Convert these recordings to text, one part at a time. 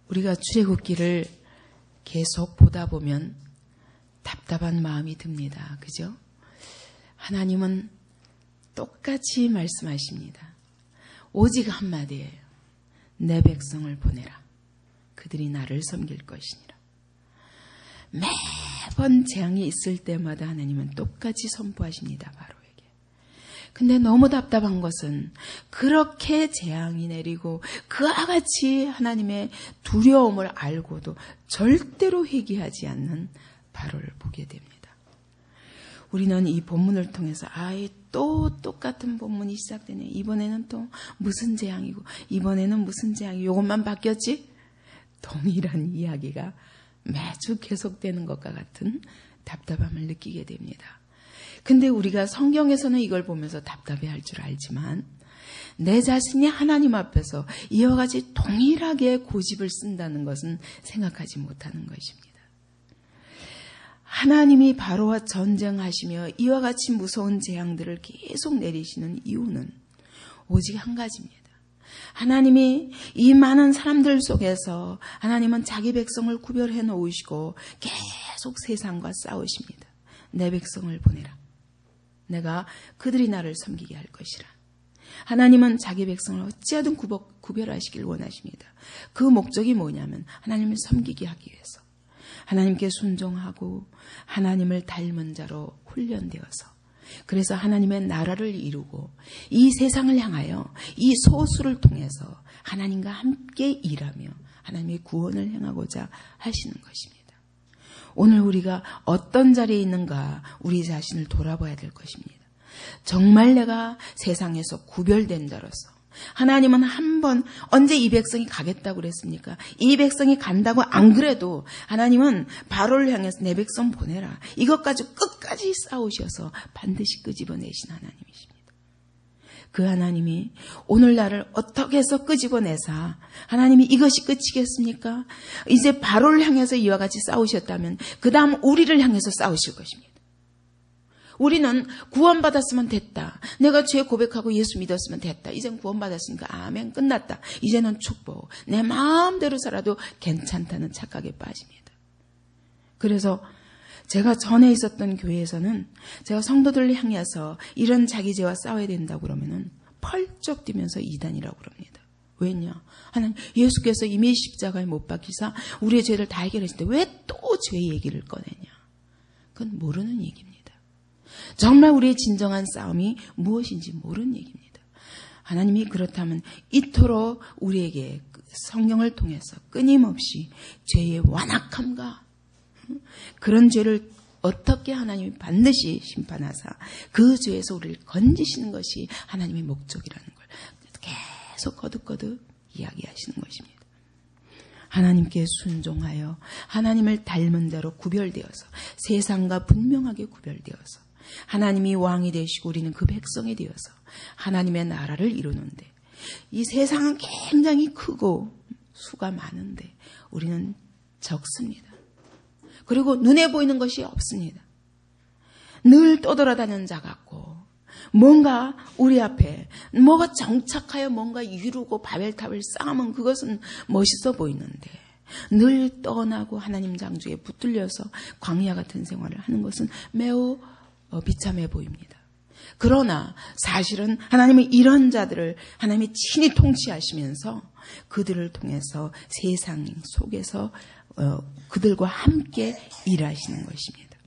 우리가 출애굽기를 계속 보다 보면 답답한 마음이 듭니다. 그죠? 하나님은 똑같이 말씀하십니다. 오직 한마디예요. 내 백성을 보내라. 그들이 나를 섬길 것이니라. 매번 재앙이 있을 때마다 하나님은 똑같이 선포하십니다. 바로에게. 근데 너무 답답한 것은 그렇게 재앙이 내리고 그와 같이 하나님의 두려움을 알고도 절대로 회개하지 않는 바로를 보게 됩니다. 우리는 이 본문을 통해서 또 똑같은 본문이 시작되네. 이번에는 또 무슨 재앙이고 이번에는 무슨 재앙이고 이것만 바뀌었지? 동일한 이야기가 매주 계속되는 것과 같은 답답함을 느끼게 됩니다. 근데 우리가 성경에서는 이걸 보면서 답답해할 줄 알지만 내 자신이 하나님 앞에서 이와 같이 동일하게 고집을 쓴다는 것은 생각하지 못하는 것입니다. 하나님이 바로와 전쟁하시며 이와 같이 무서운 재앙들을 계속 내리시는 이유는 오직 한 가지입니다. 하나님이 이 많은 사람들 속에서 하나님은 자기 백성을 구별해 놓으시고 계속 세상과 싸우십니다. 내 백성을 보내라. 내가 그들이 나를 섬기게 할 것이라. 하나님은 자기 백성을 어찌하든 구별하시길 원하십니다. 그 목적이 뭐냐면 하나님을 섬기게 하기 위해서. 하나님께 순종하고 하나님을 닮은 자로 훈련되어서 그래서 하나님의 나라를 이루고 이 세상을 향하여 이 소수를 통해서 하나님과 함께 일하며 하나님의 구원을 행하고자 하시는 것입니다. 오늘 우리가 어떤 자리에 있는가 우리 자신을 돌아봐야 될 것입니다. 정말 내가 세상에서 구별된 자로서 하나님은 한 번 언제 이 백성이 가겠다고 그랬습니까? 이 백성이 간다고 안 그래도 하나님은 바로를 향해서 내 백성 보내라. 이것 가지고 끝까지 싸우셔서 반드시 끄집어내신 하나님이십니다. 그 하나님이 오늘 나를 어떻게 해서 끄집어내사 하나님이 이것이 끝이겠습니까? 이제 바로를 향해서 이와 같이 싸우셨다면 그 다음 우리를 향해서 싸우실 것입니다. 우리는 구원받았으면 됐다. 내가 죄 고백하고 예수 믿었으면 됐다. 이젠 구원받았으니까 아멘 끝났다. 이제는 축복. 내 마음대로 살아도 괜찮다는 착각에 빠집니다. 그래서 제가 전에 있었던 교회에서는 제가 성도들을 향해서 이런 자기 죄와 싸워야 된다고 그러면은 펄쩍 뛰면서 이단이라고 그럽니다. 왜냐? 하나님 예수께서 이미 십자가에 못 박히사 우리의 죄를 다 해결했을 때 왜 또 죄 얘기를 꺼내냐? 그건 모르는 얘기입니다. 정말 우리의 진정한 싸움이 무엇인지 모르는 얘기입니다. 하나님이 그렇다면 이토록 우리에게 성경을 통해서 끊임없이 죄의 완악함과 그런 죄를 어떻게 하나님이 반드시 심판하사 그 죄에서 우리를 건지시는 것이 하나님의 목적이라는 걸 계속 거듭거듭 이야기하시는 것입니다. 하나님께 순종하여 하나님을 닮은 자로 구별되어서 세상과 분명하게 구별되어서 하나님이 왕이 되시고 우리는 그 백성이 되어서 하나님의 나라를 이루는데 이 세상은 굉장히 크고 수가 많은데 우리는 적습니다. 그리고 눈에 보이는 것이 없습니다. 늘 떠돌아다니는 자 같고 뭔가 우리 앞에 뭐가 정착하여 뭔가 이루고 바벨탑을 쌓으면 그것은 멋있어 보이는데 늘 떠나고 하나님 장중에 붙들려서 광야 같은 생활을 하는 것은 매우 비참해 보입니다. 그러나 사실은 하나님은 이런 자들을 하나님이 친히 통치하시면서 그들을 통해서 세상 속에서 그들과 함께 일하시는 것입니다.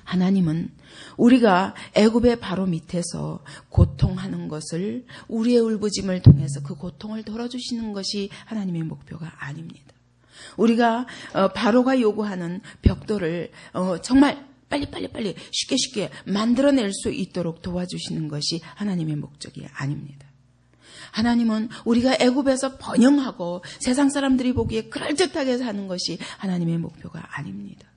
하나님은 우리가 애굽의 바로 밑에서 고통하는 것을 우리의 울부짐을 통해서 그 고통을 덜어주시는 것이 하나님의 목표가 아닙니다. 우리가 바로가 요구하는 벽돌을 정말 빨리 쉽게 만들어낼 수 있도록 도와주시는 것이 하나님의 목적이 아닙니다. 하나님은 우리가 애굽에서 번영하고 세상 사람들이 보기에 그럴듯하게 사는 것이 하나님의 목표가 아닙니다.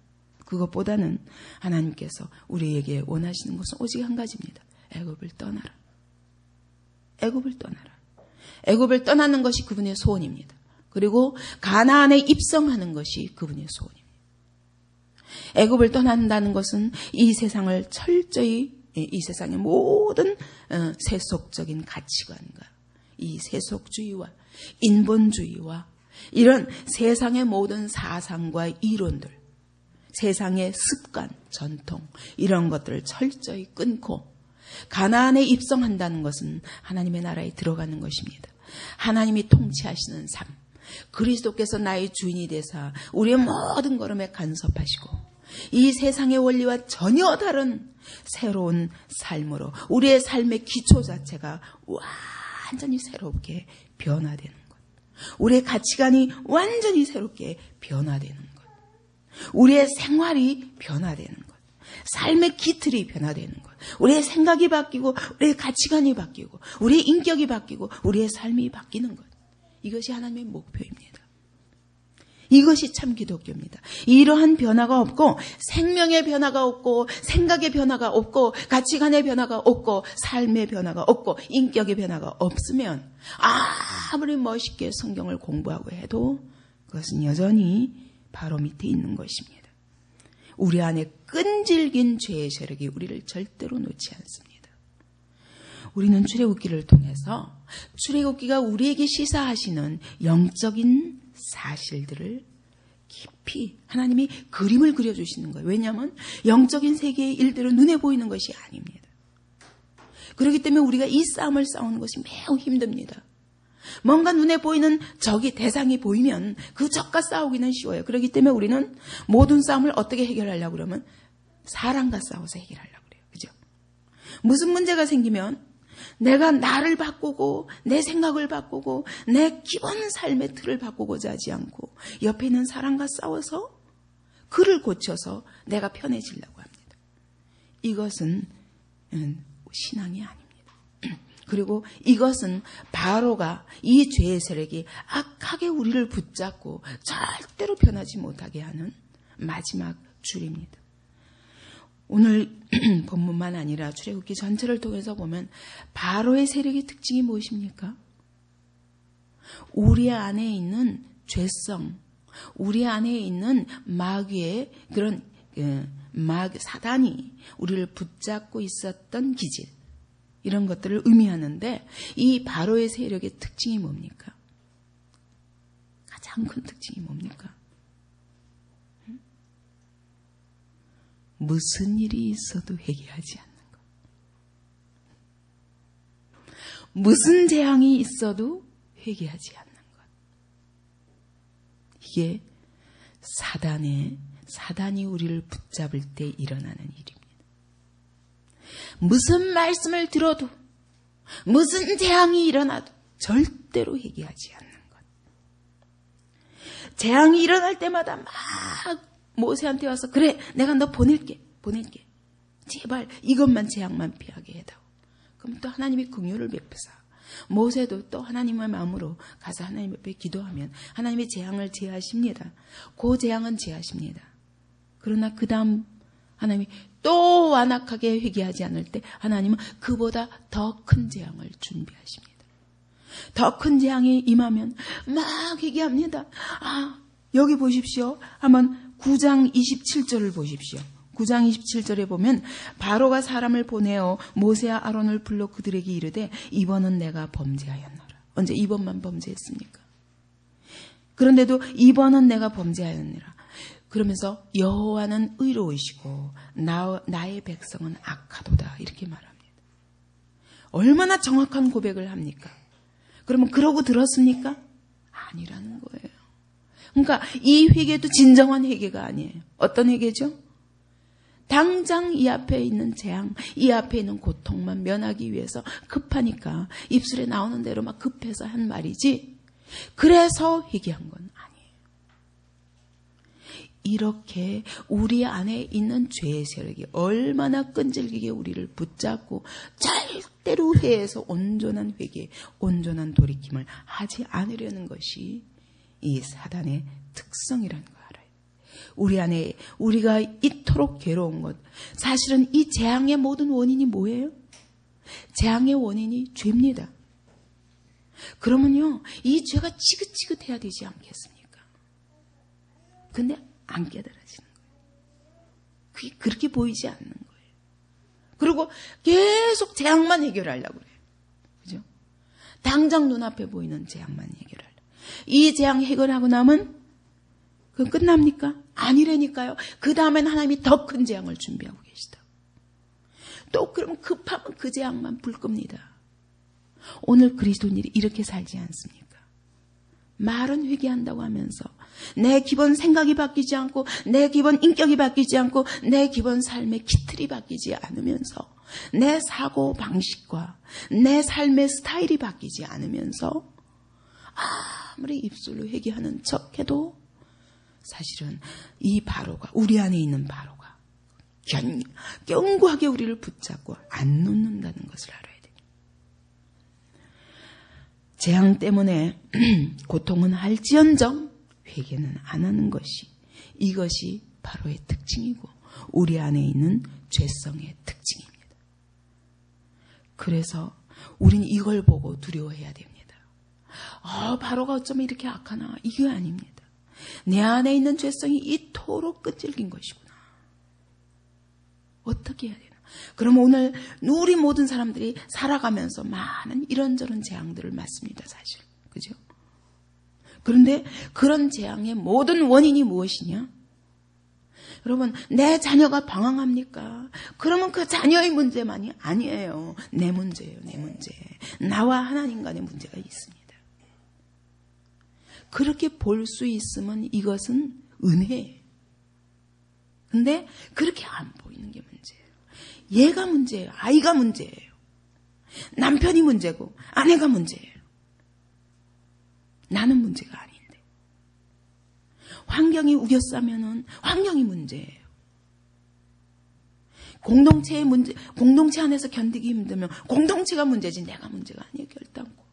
그것보다는 하나님께서 우리에게 원하시는 것은 오직 한 가지입니다. 애굽을 떠나라. 애굽을 떠나라. 애굽을 떠나는 것이 그분의 소원입니다. 그리고 가나안에 입성하는 것이 그분의 소원입니다. 애굽을 떠난다는 것은 이 세상을 철저히 이 세상의 모든 세속적인 가치관과 이 세속주의와 인본주의와 이런 세상의 모든 사상과 이론들, 세상의 습관, 전통 이런 것들을 철저히 끊고 가나안에 입성한다는 것은 하나님의 나라에 들어가는 것입니다. 하나님이 통치하시는 삶, 그리스도께서 나의 주인이 되사 우리의 모든 걸음에 간섭하시고 이 세상의 원리와 전혀 다른 새로운 삶으로 우리의 삶의 기초 자체가 완전히 새롭게 변화되는 것, 우리의 가치관이 완전히 새롭게 변화되는 것, 우리의 생활이 변화되는 것, 삶의 기틀이 변화되는 것, 우리의 생각이 바뀌고 우리의 가치관이 바뀌고 우리의 인격이 바뀌고 우리의 삶이 바뀌는 것, 이것이 하나님의 목표입니다. 이것이 참 기독교입니다. 이러한 변화가 없고 생명의 변화가 없고 생각의 변화가 없고 가치관의 변화가 없고 삶의 변화가 없고 인격의 변화가 없으면 아무리 멋있게 성경을 공부하고 해도 그것은 여전히 바로 밑에 있는 것입니다. 우리 안에 끈질긴 죄의 세력이 우리를 절대로 놓지 않습니다. 우리는 출애굽기를 통해서 출애굽기가 우리에게 시사하시는 영적인 사실들을 깊이 하나님이 그림을 그려주시는 거예요. 왜냐하면 영적인 세계의 일들은 눈에 보이는 것이 아닙니다. 그렇기 때문에 우리가 이 싸움을 싸우는 것이 매우 힘듭니다. 뭔가 눈에 보이는 적이 대상이 보이면 그 적과 싸우기는 쉬워요. 그렇기 때문에 우리는 모든 싸움을 어떻게 해결하려고 그러면 사람과 싸워서 해결하려고 그래요. 그죠? 무슨 문제가 생기면 내가 나를 바꾸고 내 생각을 바꾸고 내 기본 삶의 틀을 바꾸고자 하지 않고 옆에 있는 사람과 싸워서 그를 고쳐서 내가 편해지려고 합니다. 이것은 신앙이 아닙니다. 그리고 이것은 바로가 이 죄의 세력이 악하게 우리를 붙잡고 절대로 변하지 못하게 하는 마지막 줄입니다. 오늘 본문만 아니라 출애굽기 전체를 통해서 보면 바로의 세력의 특징이 무엇입니까? 우리 안에 있는 죄성, 우리 안에 있는 마귀의 그런 사단이 우리를 붙잡고 있었던 기질, 이런 것들을 의미하는데 이 바로의 세력의 특징이 뭡니까? 가장 큰 특징이 뭡니까? 무슨 일이 있어도 회개하지 않는 것. 무슨 재앙이 있어도 회개하지 않는 것. 이게 사단이 우리를 붙잡을 때 일어나는 일입니다. 무슨 말씀을 들어도 무슨 재앙이 일어나도 절대로 회개하지 않는 것. 재앙이 일어날 때마다 막 모세한테 와서 그래 내가 너 보낼게 제발 이것만 재앙만 피하게 해다오. 그럼 또 하나님이 긍휼을 베푸사 모세도 또 하나님의 마음으로 가서 하나님 앞에 기도하면 하나님의 재앙을 제하십니다. 그 재앙은 제하십니다. 그러나 그 다음 하나님이 또 완악하게 회개하지 않을 때 하나님은 그보다 더 큰 재앙을 준비하십니다. 더 큰 재앙이 임하면 막 회개합니다. 여기 보십시오. 한번 9장 27절을 보십시오. 9장 27절에 보면 바로가 사람을 보내어 모세와 아론을 불러 그들에게 이르되 이번은 내가 범죄하였노라. 언제 이번만 범죄했습니까? 그런데도 이번은 내가 범죄하였노라. 그러면서 여호와는 의로우시고 나의 백성은 악하도다 이렇게 말합니다. 얼마나 정확한 고백을 합니까? 그러면 그러고 들었습니까? 아니라는 거예요. 그러니까 이 회개도 진정한 회개가 아니에요. 어떤 회개죠? 당장 이 앞에 있는 재앙, 이 앞에 있는 고통만 면하기 위해서 급하니까 입술에 나오는 대로 막 급해서 한 말이지 그래서 회개한 건 아니에요. 이렇게 우리 안에 있는 죄의 세력이 얼마나 끈질기게 우리를 붙잡고 절대로 회에서 온전한 회개, 온전한 돌이킴을 하지 않으려는 것이 이 사단의 특성이라는 거 알아요. 우리 안에 우리가 이토록 괴로운 것, 사실은 이 재앙의 모든 원인이 뭐예요? 재앙의 원인이 죄입니다. 그러면요, 이 죄가 지긋지긋해야 되지 않겠습니까? 근데 안 깨달아지는 거예요. 그게 그렇게 보이지 않는 거예요. 그리고 계속 재앙만 해결하려고 그래요. 그죠? 당장 눈앞에 보이는 재앙만 해결하려고. 이 재앙 해결하고 나면 그건 끝납니까? 아니라니까요. 그 다음엔 하나님이 더 큰 재앙을 준비하고 계시다. 또 그러면 급하면 그 재앙만 불 겁니다. 오늘 그리스도인들이 이렇게 살지 않습니까? 말은 회개한다고 하면서 내 기본 생각이 바뀌지 않고 내 기본 인격이 바뀌지 않고 내 기본 삶의 기틀이 바뀌지 않으면서 내 사고 방식과 내 삶의 스타일이 바뀌지 않으면서 아무리 입술로 회개하는 척해도 사실은 이 바로가 우리 안에 있는 바로가 견고하게 우리를 붙잡고 안 놓는다는 것을 알아야 됩니다. 재앙 때문에 고통은 할지언정 회개는 안 하는 것이 이것이 바로의 특징이고 우리 안에 있는 죄성의 특징입니다. 그래서 우리는 이걸 보고 두려워해야 됩니다. 바로가 어쩌면 이렇게 악하나? 이게 아닙니다. 내 안에 있는 죄성이 이토록 끈질긴 것이구나. 어떻게 해야 되나? 그럼 오늘 우리 모든 사람들이 살아가면서 많은 이런저런 재앙들을 맞습니다. 사실. 그죠? 그런데 그런 재앙의 모든 원인이 무엇이냐? 여러분, 내 자녀가 방황합니까? 그러면 그 자녀의 문제만이 아니에요. 내 문제예요, 내 문제. 나와 하나님 간의 문제가 있습니다. 그렇게 볼 수 있으면 이것은 은혜예요. 근데 그렇게 안 보이는 게 문제예요. 얘가 문제예요. 아이가 문제예요. 남편이 문제고 아내가 문제예요. 나는 문제가 아닌데. 환경이 우겨싸면은 환경이 문제예요. 공동체의 문제, 공동체 안에서 견디기 힘들면 공동체가 문제지 내가 문제가 아니에요. 결단코.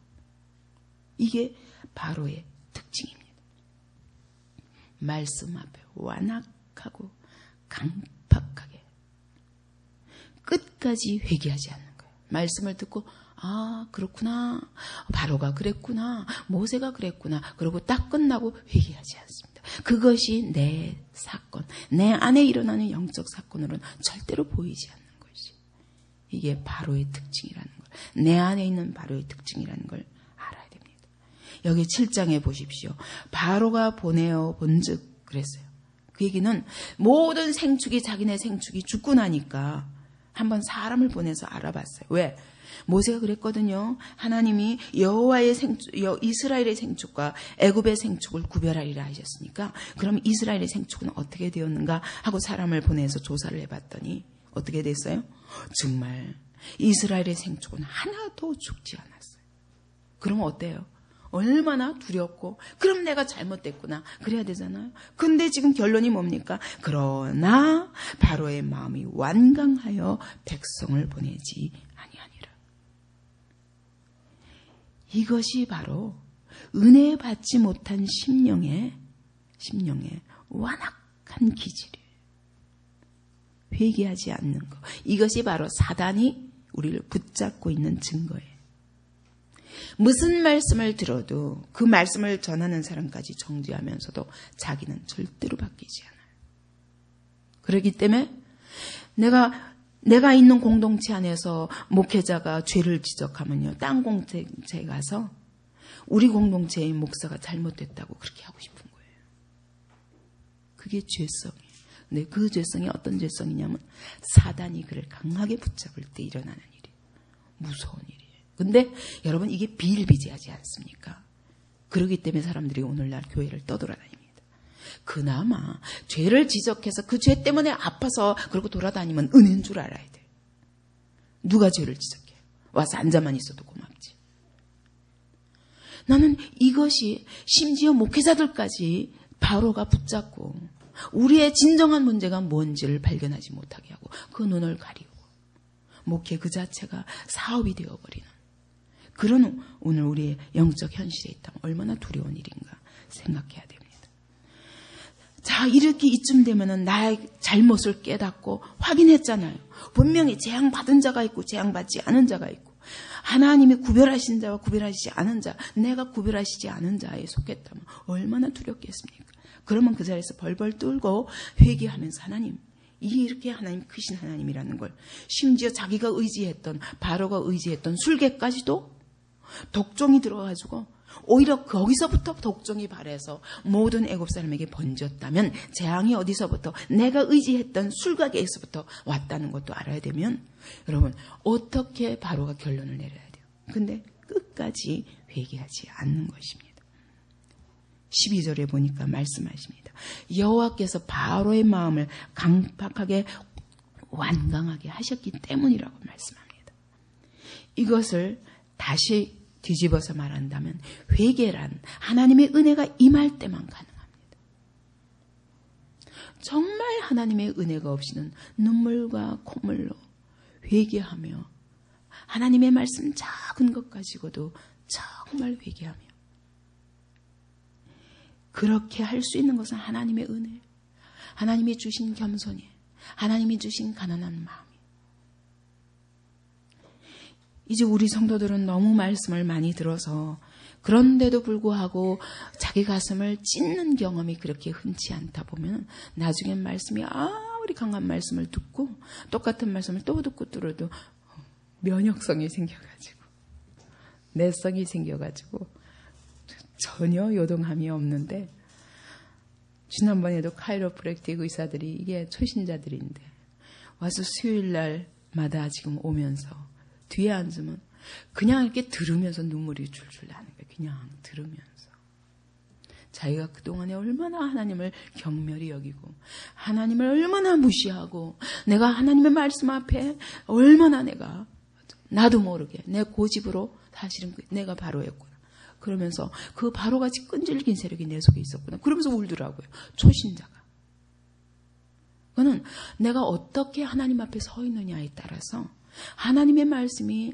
이게 바로의 특징입니다. 말씀 앞에 완악하고 강팍하게 끝까지 회개하지 않는 거예요. 말씀을 듣고 그렇구나. 바로가 그랬구나. 모세가 그랬구나. 그러고 딱 끝나고 회개하지 않습니다. 그것이 내 사건, 내 안에 일어나는 영적 사건으로는 절대로 보이지 않는 것이. 이게 바로의 특징이라는 걸. 내 안에 있는 바로의 특징이라는 걸 알아야 됩니다. 여기 7장에 보십시오. 바로가 보내어 본즉 그랬어요. 그 얘기는 모든 생축이 자기네 생축이 죽고 나니까 한번 사람을 보내서 알아봤어요. 왜? 모세가 그랬거든요. 하나님이 여호와의 이스라엘의 생축과 애굽의 생축을 구별하리라 하셨으니까 그럼 이스라엘의 생축은 어떻게 되었는가 하고 사람을 보내서 조사를 해봤더니 어떻게 됐어요? 정말 이스라엘의 생축은 하나도 죽지 않았어요. 그럼 어때요? 얼마나 두렵고 그럼 내가 잘못됐구나 그래야 되잖아요. 근데 지금 결론이 뭡니까? 그러나 바로의 마음이 완강하여 백성을 보내지 아니하니라. 이것이 바로 은혜 받지 못한 심령의 완악한 기질이에요. 회개하지 않는 것. 이것이 바로 사단이 우리를 붙잡고 있는 증거예요. 무슨 말씀을 들어도 그 말씀을 전하는 사람까지 정죄하면서도 자기는 절대로 바뀌지 않아요. 그렇기 때문에 내가 있는 공동체 안에서 목회자가 죄를 지적하면요. 딴 공동체에 가서 우리 공동체의 목사가 잘못됐다고 그렇게 하고 싶은 거예요. 그게 죄성이에요. 근데 그 죄성이 어떤 죄성이냐면 사단이 그를 강하게 붙잡을 때 일어나는 일이에요. 무서운 일이에요. 근데 여러분 이게 비일비재하지 않습니까? 그렇기 때문에 사람들이 오늘날 교회를 떠돌아다닙니다. 그나마 죄를 지적해서 그 죄 때문에 아파서 그러고 돌아다니면 은혜인 줄 알아야 돼요. 누가 죄를 지적해요? 와서 앉아만 있어도 고맙지. 나는 이것이 심지어 목회자들까지 바로가 붙잡고 우리의 진정한 문제가 뭔지를 발견하지 못하게 하고 그 눈을 가리고 목회 그 자체가 사업이 되어버리는 그런 오늘 우리의 영적 현실에 있다면 얼마나 두려운 일인가 생각해야 됩니다. 자, 이렇게 이쯤 되면은 나의 잘못을 깨닫고 확인했잖아요. 분명히 재앙받은 자가 있고 재앙받지 않은 자가 있고 하나님이 구별하신 자와 구별하시지 않은 자, 내가 구별하시지 않은 자에 속했다면 얼마나 두렵겠습니까? 그러면 그 자리에서 벌벌 떨고 회개하면서 하나님, 이렇게 하나님 크신 하나님이라는 걸 심지어 자기가 의지했던 바로가 의지했던 술객까지도 독종이 들어가지고 오히려 거기서부터 독종이 발해서 모든 애굽 사람에게 번졌다면 재앙이 어디서부터 내가 의지했던 술가게에서부터 왔다는 것도 알아야 되면 여러분 어떻게 바로가 결론을 내려야 돼요? 근데 끝까지 회개하지 않는 것입니다. 12절에 보니까 말씀하십니다. 여호와께서 바로의 마음을 강팍하게 완강하게 하셨기 때문이라고 말씀합니다. 이것을 다시 뒤집어서 말한다면 회개란 하나님의 은혜가 임할 때만 가능합니다. 정말 하나님의 은혜가 없이는 눈물과 콧물로 회개하며 하나님의 말씀 작은 것 가지고도 정말 회개하며 그렇게 할 수 있는 것은 하나님의 은혜, 하나님이 주신 겸손이, 하나님이 주신 가난한 마음이. 이제 우리 성도들은 너무 말씀을 많이 들어서 그런데도 불구하고 자기 가슴을 찢는 경험이 그렇게 흔치 않다 보면 나중엔 말씀이 아무리 강한 말씀을 듣고 똑같은 말씀을 또 듣고 들어도 면역성이 생겨가지고 내성이 생겨가지고 전혀 요동함이 없는데 지난번에도 카이로프랙틱 의사들이 이게 초신자들인데 와서 수요일날마다 지금 오면서 뒤에 앉으면 그냥 이렇게 들으면서 눈물이 줄줄 나는 거예요. 그냥 들으면서. 자기가 그동안에 얼마나 하나님을 경멸히 여기고 하나님을 얼마나 무시하고 내가 하나님의 말씀 앞에 얼마나 내가 나도 모르게 내 고집으로 사실은 내가 바로였구나. 그러면서 그 바로같이 끈질긴 세력이 내 속에 있었구나. 그러면서 울더라고요. 초신자가. 그거는 내가 어떻게 하나님 앞에 서 있느냐에 따라서 하나님의 말씀이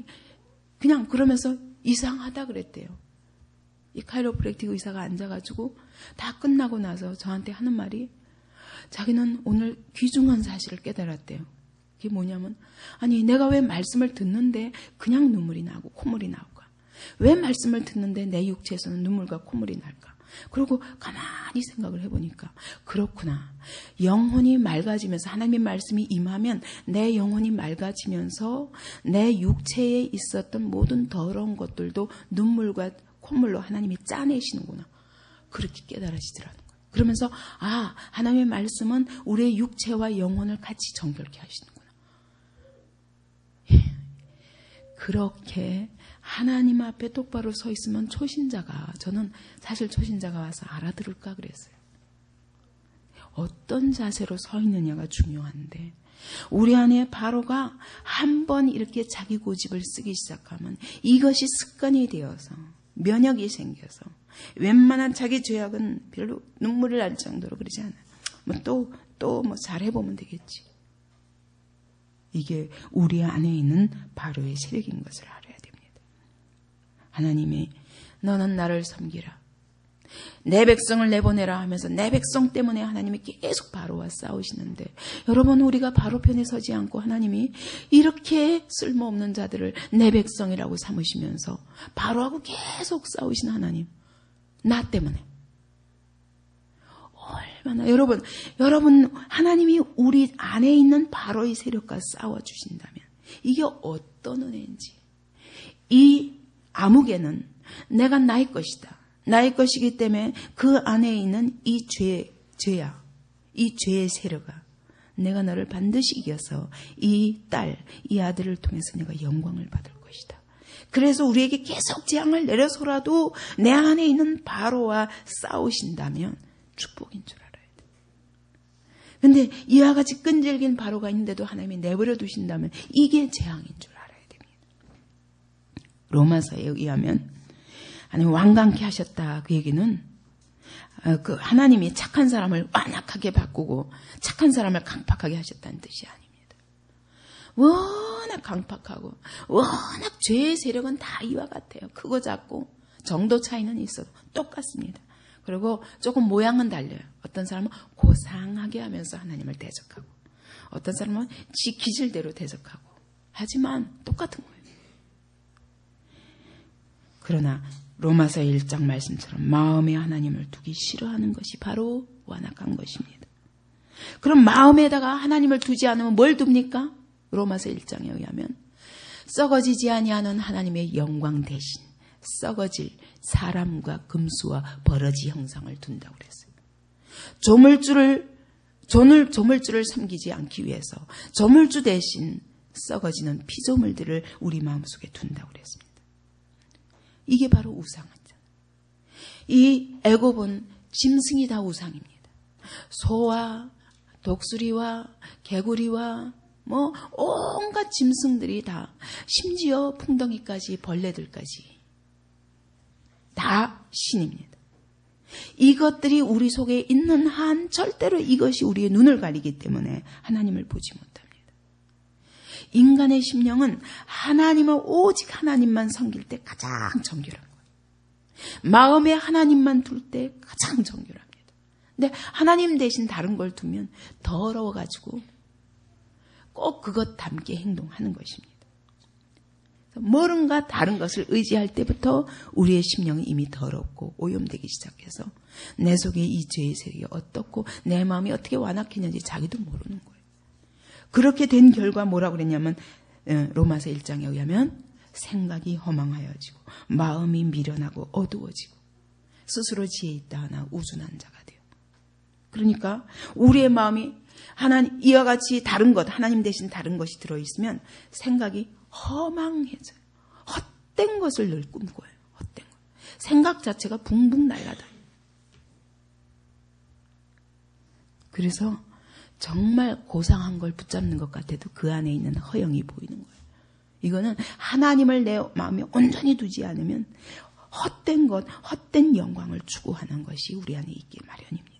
그냥 그러면서 이상하다 그랬대요. 이 카이로프랙틱 의사가 앉아가지고 다 끝나고 나서 저한테 하는 말이 자기는 오늘 귀중한 사실을 깨달았대요. 그게 뭐냐면 아니 내가 왜 말씀을 듣는데 그냥 눈물이 나고 콧물이 나올까? 왜 말씀을 듣는데 내 육체에서는 눈물과 콧물이 날까? 그리고 가만히 생각을 해보니까 그렇구나. 영혼이 맑아지면서 하나님의 말씀이 임하면 내 영혼이 맑아지면서 내 육체에 있었던 모든 더러운 것들도 눈물과 콧물로 하나님이 짜내시는구나. 그렇게 깨달아지더라는 거예요. 그러면서 아 하나님의 말씀은 우리의 육체와 영혼을 같이 정결케 하시는구나. 그렇게 하나님 앞에 똑바로 서 있으면 초신자가 저는 사실 초신자가 와서 알아들을까 그랬어요. 어떤 자세로 서 있느냐가 중요한데 우리 안에 바로가 한번 이렇게 자기 고집을 쓰기 시작하면 이것이 습관이 되어서 면역이 생겨서 웬만한 자기 죄악은 별로 눈물을 날 정도로 그러지 않아요. 또 잘해보면 되겠지. 이게 우리 안에 있는 바로의 세력인 것을 알아야 됩니다. 하나님이 너는 나를 섬기라. 내 백성을 내보내라 하면서 내 백성 때문에 하나님이 계속 바로와 싸우시는데 여러분 우리가 바로 편에 서지 않고 하나님이 이렇게 쓸모없는 자들을 내 백성이라고 삼으시면서 바로하고 계속 싸우신 하나님 나 때문에 얼마나 여러분 하나님이 우리 안에 있는 바로의 세력과 싸워주신다면 이게 어떤 은혜인지 이 아무개는 내가 나의 것이다. 나의 것이기 때문에 그 안에 있는 이 죄야. 이 죄의 세력아. 내가 너를 반드시 이겨서 이 딸, 이 아들을 통해서 내가 영광을 받을 것이다. 그래서 우리에게 계속 재앙을 내려서라도 내 안에 있는 바로와 싸우신다면 축복인 줄 알아야 돼. 근데 이와 같이 끈질긴 바로가 있는데도 하나님이 내버려 두신다면 이게 재앙인 줄 알아야 됩니다. 로마서에 의하면 하나님 완강케 하셨다. 그 얘기는 그 하나님이 착한 사람을 완악하게 바꾸고 착한 사람을 강팍하게 하셨다는 뜻이 아닙니다. 워낙 강팍하고 워낙 죄의 세력은 다 이와 같아요. 크고 작고 정도 차이는 있어도 똑같습니다. 그리고 조금 모양은 달려요. 어떤 사람은 고상하게 하면서 하나님을 대적하고 어떤 사람은 지 기질대로 대적하고 하지만 똑같은 거예요. 그러나 로마서 1장 말씀처럼 마음에 하나님을 두기 싫어하는 것이 바로 완악한 것입니다. 그럼 마음에다가 하나님을 두지 않으면 뭘 둡니까? 로마서 1장에 의하면 썩어지지 아니하는 하나님의 영광 대신 썩어질 사람과 금수와 버러지 형상을 둔다고 그랬어요. 조물주를 섬기지 않기 위해서 조물주 대신 썩어지는 피조물들을 우리 마음속에 둔다고 그랬습니다. 이게 바로 우상이잖아요. 이 애굽은 짐승이 다 우상입니다. 소와 독수리와 개구리와 온갖 짐승들이 다, 심지어 풍덩이까지 벌레들까지 다 신입니다. 이것들이 우리 속에 있는 한 절대로 이것이 우리의 눈을 가리기 때문에 하나님을 보지 못합니다. 인간의 심령은 하나님을 오직 하나님만 섬길 때 가장 정결한 거예요. 마음에 하나님만 둘 때 가장 정결합니다. 근데 하나님 대신 다른 걸 두면 더러워가지고 꼭 그것 닮게 행동하는 것입니다. 뭐른가 다른 것을 의지할 때부터 우리의 심령이 이미 더럽고 오염되기 시작해서 내 속에 이 죄의 세계가 어떻고 내 마음이 어떻게 완악했는지 자기도 모르는 거예요. 그렇게 된 결과 뭐라고 그랬냐면 로마서 1장에 의하면 생각이 허망하여지고 마음이 미련하고 어두워지고 스스로 지혜 있다 하나 우둔한 자가 돼요. 그러니까 우리의 마음이 하나님 이와 같이 다른 것, 하나님 대신 다른 것이 들어있으면 생각이 허망해져요. 헛된 것을 늘 꿈꿔요. 헛된 것. 생각 자체가 붕붕 날아다녀요. 그래서 정말 고상한 걸 붙잡는 것 같아도 그 안에 있는 허영이 보이는 거예요. 이거는 하나님을 내 마음에 온전히 두지 않으면 헛된 것, 헛된 영광을 추구하는 것이 우리 안에 있기 마련입니다.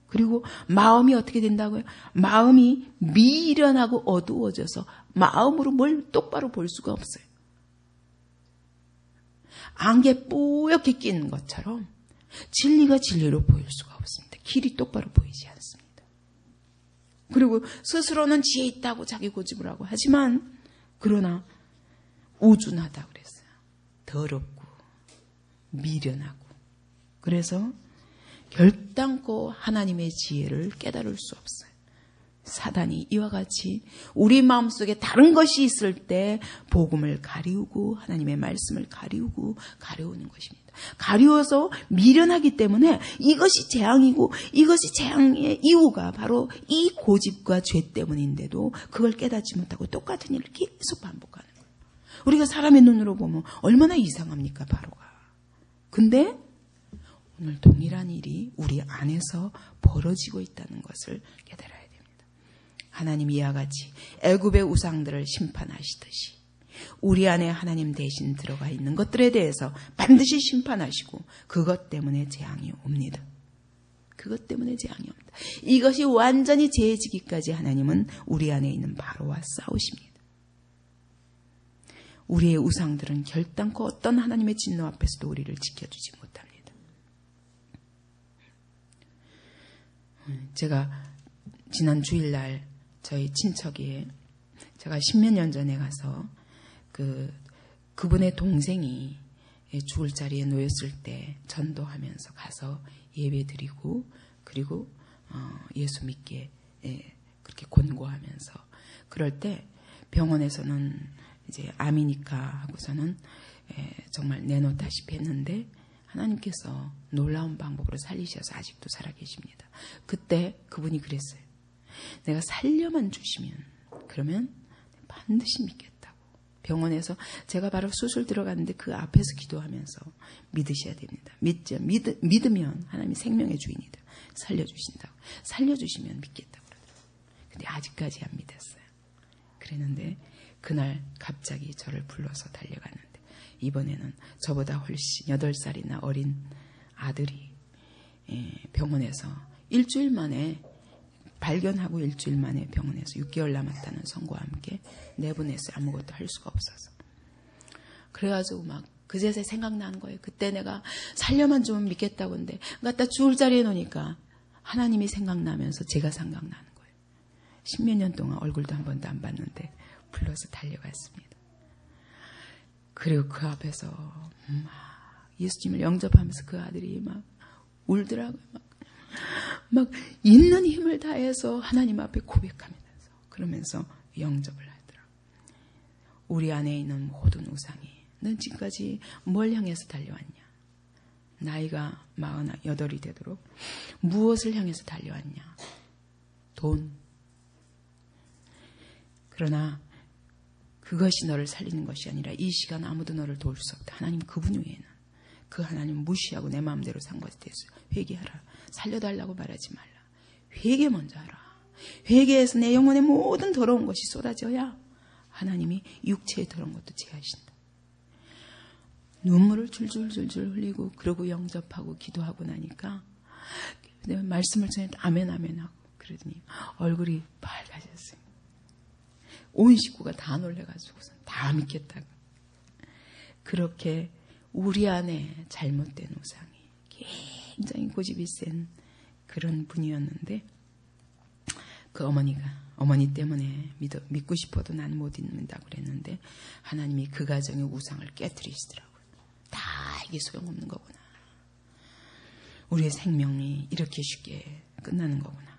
그리고 마음이 어떻게 된다고요? 마음이 미련하고 어두워져서 마음으로 뭘 똑바로 볼 수가 없어요. 안개 뿌옇게 낀 것처럼 진리가 진리로 보일 수가 없습니다. 길이 똑바로 보이지 않습니다. 그리고 스스로는 지혜 있다고 자기 고집을 하고 하지만 그러나 우둔하다고 그랬어요. 더럽고 미련하고. 그래서 결단코 하나님의 지혜를 깨달을 수 없어요. 사단이 이와 같이 우리 마음속에 다른 것이 있을 때 복음을 가리우고 하나님의 말씀을 가리우는 것입니다. 가리워서 미련하기 때문에 이것이 재앙이고 이것이 재앙의 이유가 바로 이 고집과 죄 때문인데도 그걸 깨닫지 못하고 똑같은 일을 계속 반복하는 거예요. 우리가 사람의 눈으로 보면 얼마나 이상합니까, 바로가. 근데 오늘 동일한 일이 우리 안에서 벌어지고 있다는 것을 깨달아야 됩니다. 하나님이 이와 같이 애굽의 우상들을 심판하시듯이 우리 안에 하나님 대신 들어가 있는 것들에 대해서 반드시 심판하시고 그것 때문에 재앙이 옵니다. 그것 때문에 재앙이 옵니다. 이것이 완전히 재해지기까지 하나님은 우리 안에 있는 바로와 싸우십니다. 우리의 우상들은 결단코 어떤 하나님의 진노 앞에서도 우리를 지켜주지 못합니다. 제가 지난 주일날 저희 친척이 제가 10몇 년 전에 가서 그분의 동생이 죽을 자리에 놓였을 때 전도하면서 가서 예배 드리고 그리고 예수 믿게 그렇게 권고하면서 그럴 때 병원에서는 이제 암이니까 하고서는 정말 내놓다시피 했는데 하나님께서 놀라운 방법으로 살리셔서 아직도 살아계십니다. 그때 그분이 그랬어요. 내가 살려만 주시면 그러면 반드시 믿겠다고. 병원에서 제가 바로 수술 들어갔는데 그 앞에서 기도하면서 믿으셔야 됩니다. 믿으면 하나님이 생명의 주인이다. 살려주신다고. 살려주시면 믿겠다고 그러더라고요. 근데 아직까지 안 믿었어요. 그랬는데 그날 갑자기 저를 불러서 달려가는데 이번에는 저보다 훨씬 8살이나 어린 아들이 병원에서 일주일 만에 발견하고 일주일 만에 병원에서 6개월 남았다는 선고와 함께 내보냈어요. 아무것도 할 수가 없어서. 그래가지고 막 그제서 생각나는 거예요. 그때 내가 살려만 주면 믿겠다고 했는데 갖다 죽을 자리에 놓으니까 하나님이 생각나면서 제가 생각나는 거예요. 10몇 년 동안 얼굴도 한 번도 안 봤는데 불러서 달려갔습니다. 그리고 그 앞에서 예수님을 영접하면서 그 아들이 막 울더라고요. 막 있는 힘을 다해서 하나님 앞에 고백하면서 그러면서 영접을 하더라고요. 우리 안에 있는 모든 우상이 넌 지금까지 뭘 향해서 달려왔냐? 나이가 48이 되도록 무엇을 향해서 달려왔냐? 돈. 그러나 그것이 너를 살리는 것이 아니라 이 시간 아무도 너를 도울 수 없다. 하나님 그분 외에는. 그 하나님 무시하고 내 마음대로 산 것에 대해서 회개하라. 살려달라고 말하지 말라. 회개 먼저 하라. 회개해서 내 영혼의 모든 더러운 것이 쏟아져야 하나님이 육체의 더러운 것도 제하신다. 눈물을 줄줄줄줄 흘리고 그러고 영접하고 기도하고 나니까 내가 말씀을 전했다. 아멘 하고 그러더니 얼굴이 밝아졌어요. 온 식구가 다 놀래가지고서 다 믿겠다고. 그렇게 우리 안에 잘못된 우상이 굉장히 고집이 센 그런 분이었는데 그 어머니 때문에 믿고 싶어도 난 못 믿는다고 그랬는데 하나님이 그 가정의 우상을 깨트리시더라고요. 다 이게 소용없는 거구나. 우리의 생명이 이렇게 쉽게 끝나는 거구나.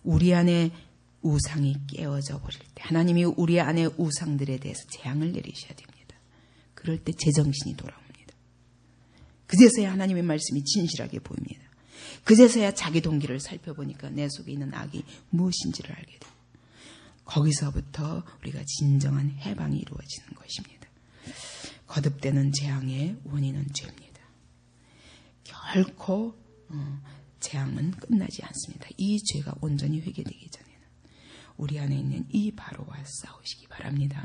우리 안에 우상이 깨어져 버릴 때 하나님이 우리 안에 우상들에 대해서 재앙을 내리셔야 됩니다. 그럴 때 제정신이 돌아옵니다. 그제서야 하나님의 말씀이 진실하게 보입니다. 그제서야 자기 동기를 살펴보니까 내 속에 있는 악이 무엇인지를 알게 돼요. 거기서부터 우리가 진정한 해방이 이루어지는 것입니다. 거듭되는 재앙의 원인은 죄입니다. 결코 재앙은 끝나지 않습니다. 이 죄가 온전히 회개되기 전에는 우리 안에 있는 이 바로와 싸우시기 바랍니다.